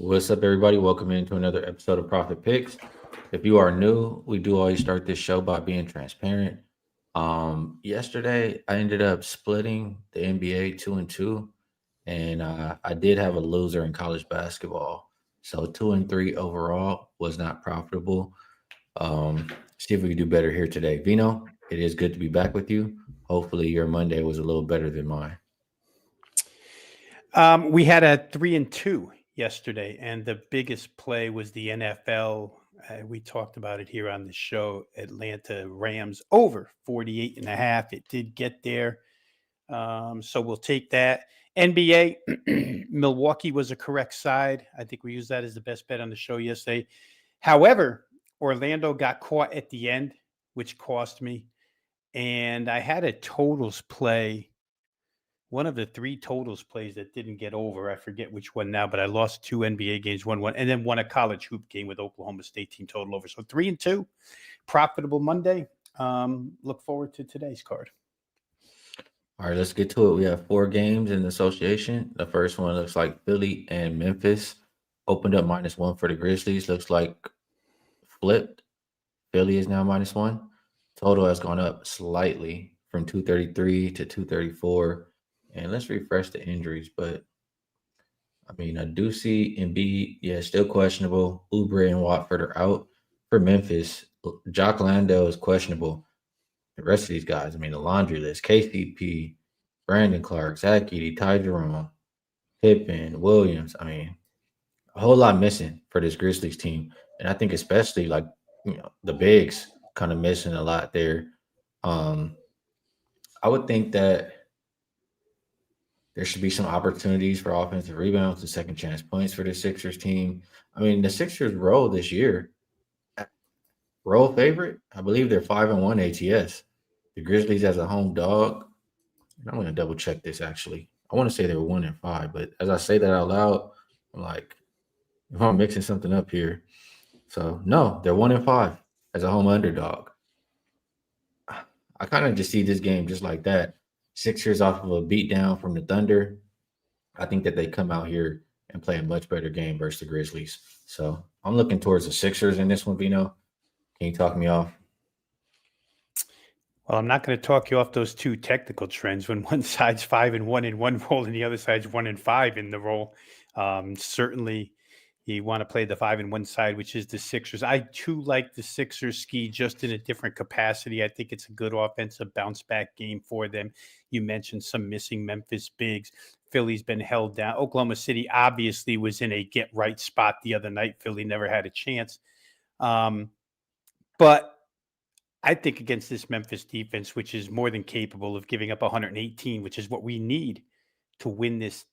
What's up, everybody? Welcome into another episode of Profit Picks. If you are new, we do always start this show by being transparent. Yesterday I ended up splitting the NBA 2-2, and I did have a loser in college basketball. So 2-3 overall was not profitable. See if we can do better here today. Vino, it is good to be back with you. Hopefully, your Monday was a little better than mine. We had a 3-2 yesterday, and the biggest play was the NFL. We talked about it here on the show. Atlanta Rams over 48 and a half. It did get there. So we'll take that. NBA, Milwaukee was a correct side. I think we used that as the best bet on the show yesterday. However, Orlando got caught at the end, which cost me. And I had a totals play, one of the three totals plays that didn't get over. I forget which one now, but I lost two NBA games, won one, and then won a college hoop game with Oklahoma State team total over. So 3-2, profitable Monday. Look forward to today's card. All right, let's get to it. We have four games in the association. The first one looks like Philly and Memphis opened up -1 for the Grizzlies. Looks like flipped. Philly is now -1. Total has gone up slightly from 233 to 234. And let's refresh the injuries. But I mean, I do see Embiid, yeah, still questionable. Oubre and Watford are out. For Memphis, Jock Landale is questionable. The rest of these guys, I mean, the laundry list: KCP, Brandon Clark, Zach Edey, Ty Jerome, Pippen, Williams. I mean, a whole lot missing for this Grizzlies team. And I think especially like, the bigs kind of missing a lot there. Um, I would think that there should be some opportunities for offensive rebounds and second chance points for the Sixers team. I mean, the Sixers roll this year, roll favorite. I believe they're 5-1 ATS. The Grizzlies as a home dog. I'm going to double check this actually. I want to say they were 1-5, but as I say that out loud, I'm like, if I'm mixing something up here. So no, they're 1-5 as a home underdog. I kind of just see this game just like that. Sixers off of a beatdown from the Thunder. I think that they come out here and play a much better game versus the Grizzlies. So I'm looking towards the Sixers in this one, Vino. Can you talk me off? Well, I'm not going to talk you off those two technical trends when one side's 5-1 in one role and the other side's 1-5 in the role. Certainly, you want to play the 5-1 side, which is the Sixers. I too like the Sixers, Skee, just in a different capacity. I think it's a good offensive bounce back game for them. You mentioned some missing Memphis bigs. Philly's been held down. Oklahoma City obviously was in a get right spot the other night. Philly never had a chance. But I think against this Memphis defense, which is more than capable of giving up 118, which is what we need to win this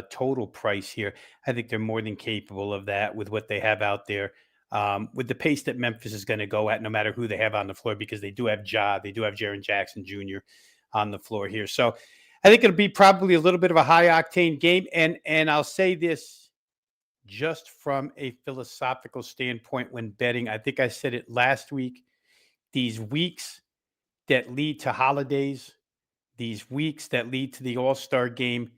total price here, I think they're more than capable of that with what they have out there. With the pace that Memphis is going to go at, no matter who they have on the floor, because they do have they do have Jaren Jackson Jr. on the floor here. So I think it'll be probably a little bit of a high octane game. And I'll say this just from a philosophical standpoint when betting. I think I said it last week. These weeks that lead to holidays, these weeks that lead to the All-Star game,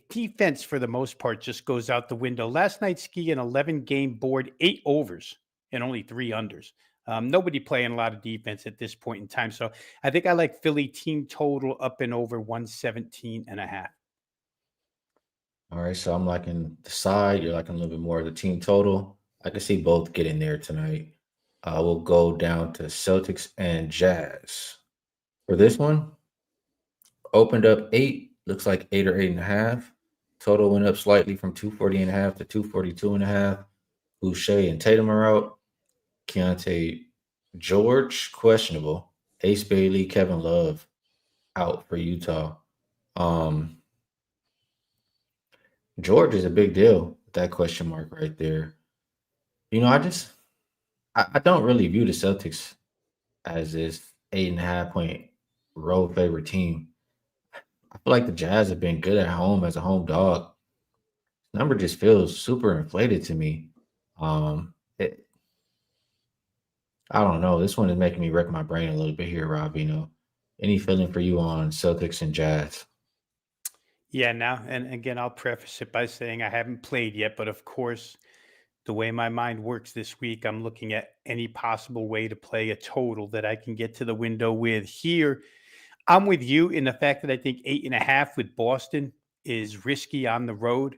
defense for the most part just goes out the window. Last night, Skee, an 11-game board, 8 overs and only 3 unders. Nobody playing a lot of defense at this point in time. So I think I like Philly team total up and over 117.5. All right, so I'm liking the side. You're liking a little bit more of the team total. I can see both getting there tonight. We'll go down to Celtics and Jazz. For this one, opened up 8, looks like 8 or 8.5. Total went up slightly from 240.5 to 242.5. Boucher and Tatum are out. Keontae George, questionable. Ace Bailey, Kevin Love out for Utah. Um, George is a big deal with that question mark right there. I don't really view the Celtics as this 8.5 point road favorite team. I feel like the Jazz have been good at home as a home dog. Number just feels super inflated to me. It, I don't know. This one is making me wreck my brain a little bit here, Rob. Any feeling for you on Celtics and Jazz? Yeah, now, and again, I'll preface it by saying I haven't played yet, but of course, the way my mind works this week, I'm looking at any possible way to play a total that I can get to the window with. Here, I'm with you in the fact that I think 8.5 with Boston is risky on the road.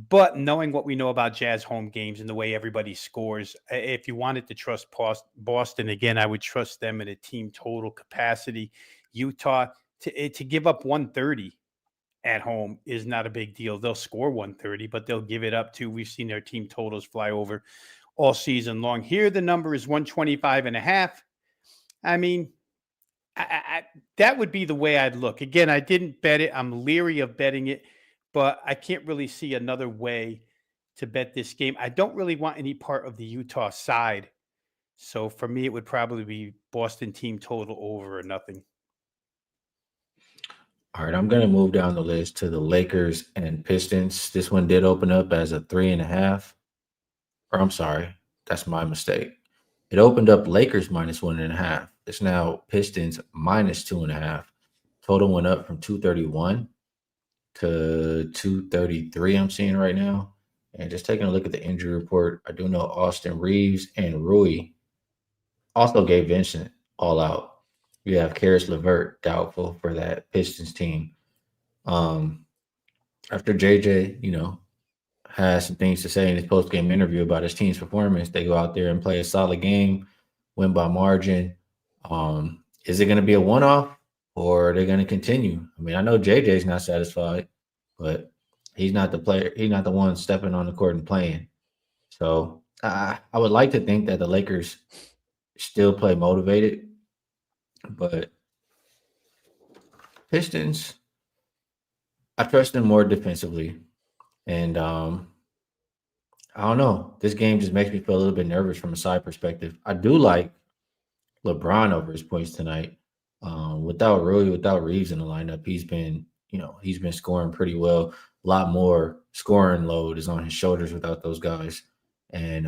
But knowing what we know about Jazz home games and the way everybody scores, if you wanted to trust Boston again, I would trust them in a team total capacity. Utah to give up 130 at home is not a big deal. They'll score 130, but they'll give it up too. We've seen their team totals fly over all season long. Here, the number is 125.5. I mean, that would be the way I'd look. Again, I didn't bet it. I'm leery of betting it, but I can't really see another way to bet this game. I don't really want any part of the Utah side. So for me, it would probably be Boston team total over or nothing. All right, I'm going to move down the list to the Lakers and Pistons. This one did open up as a 3.5. Or I'm sorry, that's my mistake. It opened up Lakers minus 1.5. It's now Pistons minus 2.5. Total went up from 231 to 233. I'm seeing right now. And just taking a look at the injury report, I do know Austin Reeves and Rui also gave Vincent all out. You have Karis LeVert doubtful for that Pistons team. Um, After JJ, has some things to say in his post game interview about his team's performance. They go out there and play a solid game, win by margin. Is it going to be a one off or are they going to continue? I mean, I know JJ's not satisfied, but he's not the player. He's not the one stepping on the court and playing. So I would like to think that the Lakers still play motivated, but Pistons, I trust them more defensively. And I don't know. This game just makes me feel a little bit nervous from a side perspective. I do like LeBron over his points tonight. Without Rui, without Reeves in the lineup, he's been scoring pretty well. A lot more scoring load is on his shoulders without those guys, and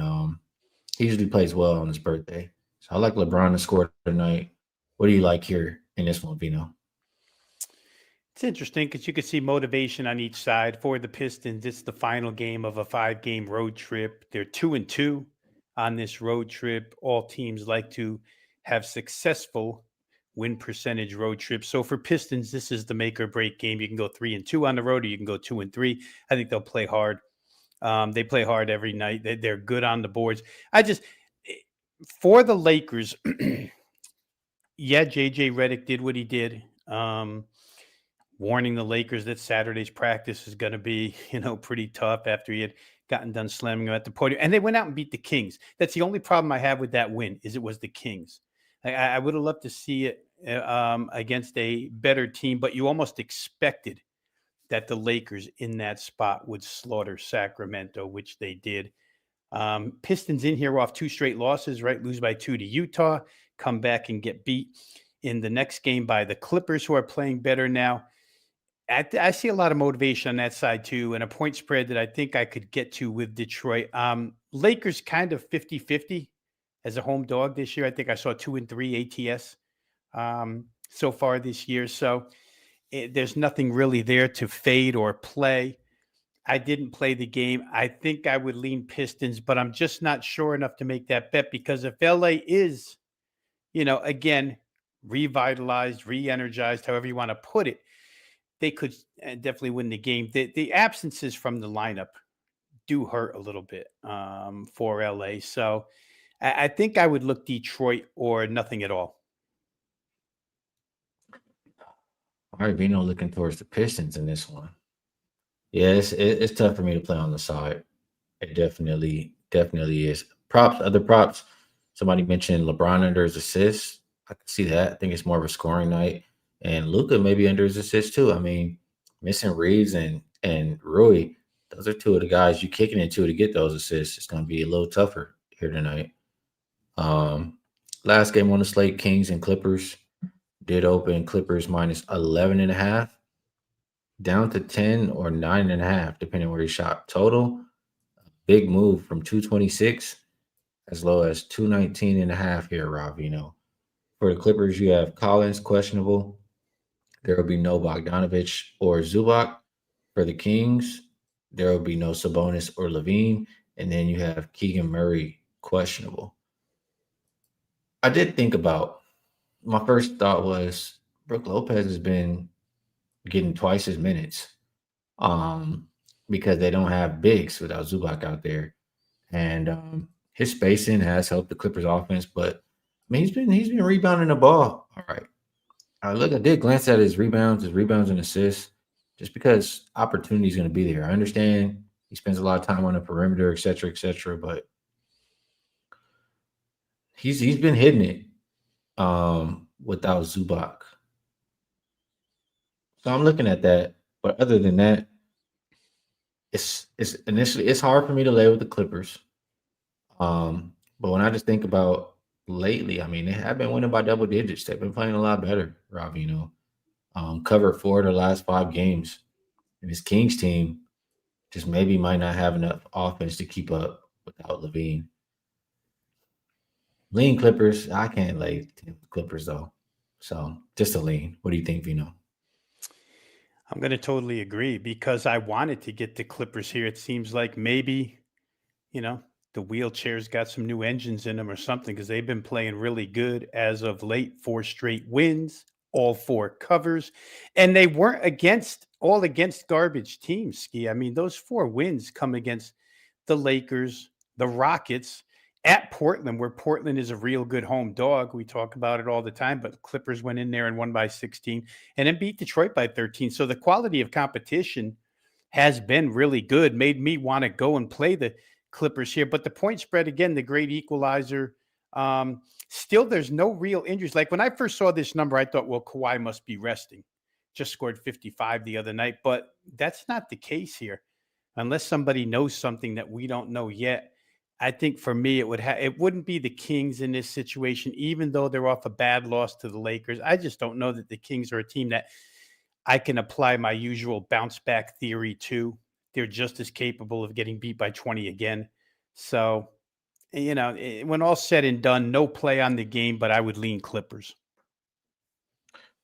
he usually plays well on his birthday. So I like LeBron to score tonight. What do you like here in this one, Vino? It's interesting because you could see motivation on each side. For the Pistons, it's the final game of a 5 game road trip. They're 2-2 on this road trip. All teams like to have successful win percentage road trips. So for Pistons, this is the make or break game. You can go 3-2 on the road, or you can go 2-3. I think they'll play hard. They play hard every night. They're good on the boards. Eh, for the Lakers, yeah, JJ Redick did what he did. Warning the Lakers that Saturday's practice is going to be, pretty tough after he had gotten done slamming them at the podium. And they went out and beat the Kings. That's the only problem I have with that win is it was the Kings. I would have loved to see it against a better team, but you almost expected that the Lakers in that spot would slaughter Sacramento, which they did. Pistons in here off 2 straight losses, right? Lose by 2 to Utah, come back and get beat in the next game by the Clippers, who are playing better now. I see a lot of motivation on that side too, and a point spread that I think I could get to with Detroit. Lakers kind of 50-50 as a home dog this year. I think I saw 2-3 ATS so far this year. So there's nothing really there to fade or play. I didn't play the game. I think I would lean Pistons, but I'm just not sure enough to make that bet because if LA is, again, revitalized, re-energized, however you want to put it, they could definitely win the game. The absences from the lineup do hurt a little bit for LA. So I think I would look Detroit or nothing at all. All right, Vino looking towards the Pistons in this one. Yeah, it's tough for me to play on the side. It definitely is. Other props. Somebody mentioned LeBron under his assists. I can see that. I think it's more of a scoring night, and Luca maybe under his assists too. I mean, missing Reeves and Rui, those are two of the guys you kicking into to get those assists. It's going to be a little tougher here tonight. Um, Last game on the slate, Kings and Clippers did open Clippers minus 11.5 down to 10 or 9.5, depending where he shot. Total, big move from 226 as low as 219.5 here, Rob. For the Clippers, you have Collins questionable. There will be no Bogdanovich or Zubac. For the Kings, there will be no Sabonis or Levine, and then you have Keegan Murray questionable. I did think about my first thought was Brooke Lopez has been getting twice as minutes um, because they don't have bigs without Zubac out there, and his spacing has helped the Clippers offense. But I mean, he's been rebounding the ball. All right, I did glance at his rebounds and assists, just because opportunity is going to be there. I understand he spends a lot of time on the perimeter, et cetera, but he's been hitting it without Zubac. So I'm looking at that. But other than that, it's hard for me to lay with the Clippers. But when I just think about lately, I mean, they have been winning by double digits. They've been playing a lot better, Rob, covered 4 of their last 5 games. And this Kings team just maybe might not have enough offense to keep up without Levine. Lean Clippers. I can't lay Clippers though. So just a lean. What do you think, Vino? I'm going to totally agree because I wanted to get the Clippers here. It seems like maybe, you know, the wheelchair's got some new engines in them or something because they've been playing really good as of late. 4 straight wins, all 4 covers, and they weren't against garbage teams. Skee. I mean, those 4 wins come against the Lakers, the Rockets, at Portland, where Portland is a real good home dog. We talk about it all the time, but the Clippers went in there and won by 16 and then beat Detroit by 13. So the quality of competition has been really good, made me want to go and play the Clippers here. But the point spread, again, the great equalizer. Still, there's no real injuries. Like when I first saw this number, I thought, well, Kawhi must be resting. Just scored 55 the other night, but that's not the case here. Unless somebody knows something that we don't know yet, I think for me it wouldn't be the Kings in this situation, even though they're off a bad loss to the Lakers. I just don't know that the Kings are a team that I can apply my usual bounce back theory to. They're just as capable of getting beat by 20 again. So, when all said and done, no play on the game, but I would lean Clippers.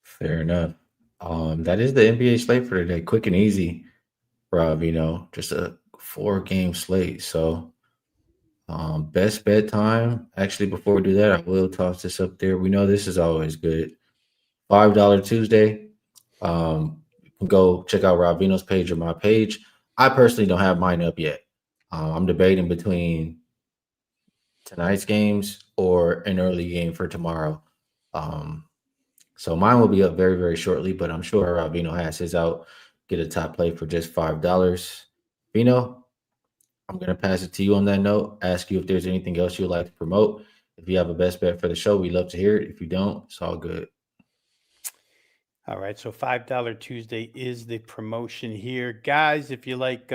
Fair enough. That is the NBA slate for today. Quick and easy, Rob, just a 4 game slate. So best bedtime. Actually, before we do that, I will toss this up there. We know this is always good. $5 Tuesday. You can go check out Rob Veno's page or my page. I personally don't have mine up yet. I'm debating between tonight's games or an early game for tomorrow. Um, so mine will be up very, very shortly, but I'm sure Rob Veno has his out. Get a top play for just $5. Vino, I'm going to pass it to you on that note. Ask you if there's anything else you'd like to promote. If you have a best bet for the show, we'd love to hear it. If you don't, it's all good. All right, so $5 Tuesday is the promotion here, guys. If you like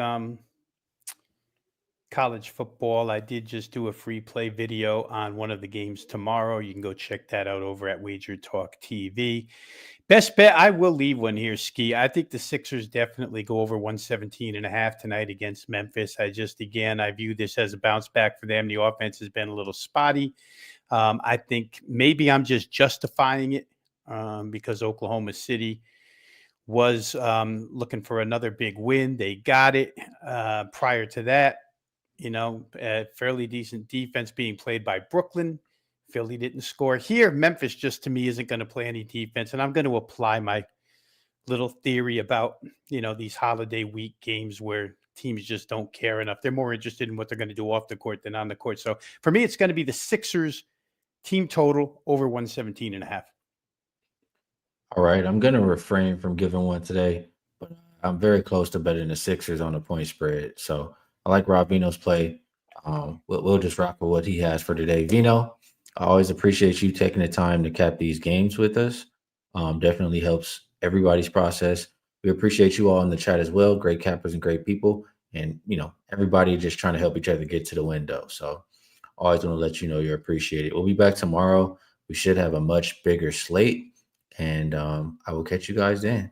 college football, I did just do a free play video on one of the games tomorrow. You can go check that out over at Wager Talk TV. Best bet, I will leave one here, Skee. I think the Sixers definitely go over 117.5 tonight against Memphis. I view this as a bounce back for them. The offense has been a little spotty. I think maybe I'm just justifying it because Oklahoma City was looking for another big win. They got it. Prior to that, fairly decent defense being played by Brooklyn. Philly didn't score here. Memphis just to me isn't going to play any defense. And I'm going to apply my little theory about, these holiday week games where teams just don't care enough. They're more interested in what they're going to do off the court than on the court. So for me, it's going to be the Sixers team total over 117.5. All right, I'm gonna refrain from giving one today, but I'm very close to betting the Sixers on the point spread. So I like Rob Vino's play. We'll just rock with what he has for today. Vino, I always appreciate you taking the time to cap these games with us. Definitely helps everybody's process. We appreciate you all in the chat as well. Great cappers and great people, and everybody just trying to help each other get to the window. So always want to let you know you're appreciated. We'll be back tomorrow. We should have a much bigger slate. And I will catch you guys then.